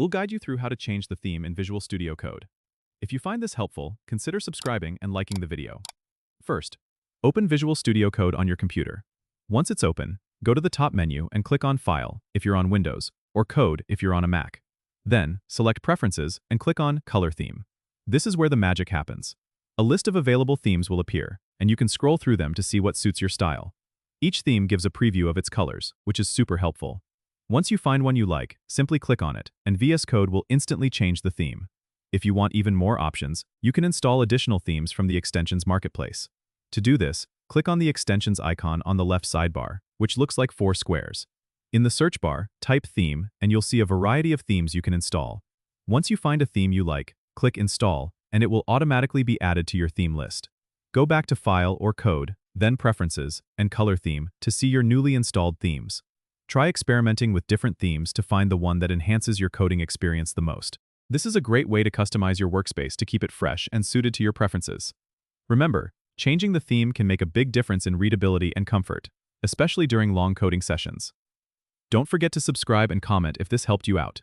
We'll guide you through how to change the theme in Visual Studio Code. If you find this helpful, consider subscribing and liking the video. First, open Visual Studio Code on your computer. Once it's open, go to the top menu and click on File if you're on Windows, or Code if you're on a Mac. Then, select Preferences and click on Color Theme. This is where the magic happens. A list of available themes will appear, and you can scroll through them to see what suits your style. Each theme gives a preview of its colors, which is super helpful. Once you find one you like, simply click on it, and VS Code will instantly change the theme. If you want even more options, you can install additional themes from the Extensions Marketplace. To do this, click on the Extensions icon on the left sidebar, which looks like 4 squares. In the search bar, type Theme, and you'll see a variety of themes you can install. Once you find a theme you like, click Install, and it will automatically be added to your theme list. Go back to File or Code, then Preferences, and Color Theme to see your newly installed themes. Try experimenting with different themes to find the one that enhances your coding experience the most. This is a great way to customize your workspace to keep it fresh and suited to your preferences. Remember, changing the theme can make a big difference in readability and comfort, especially during long coding sessions. Don't forget to subscribe and comment if this helped you out.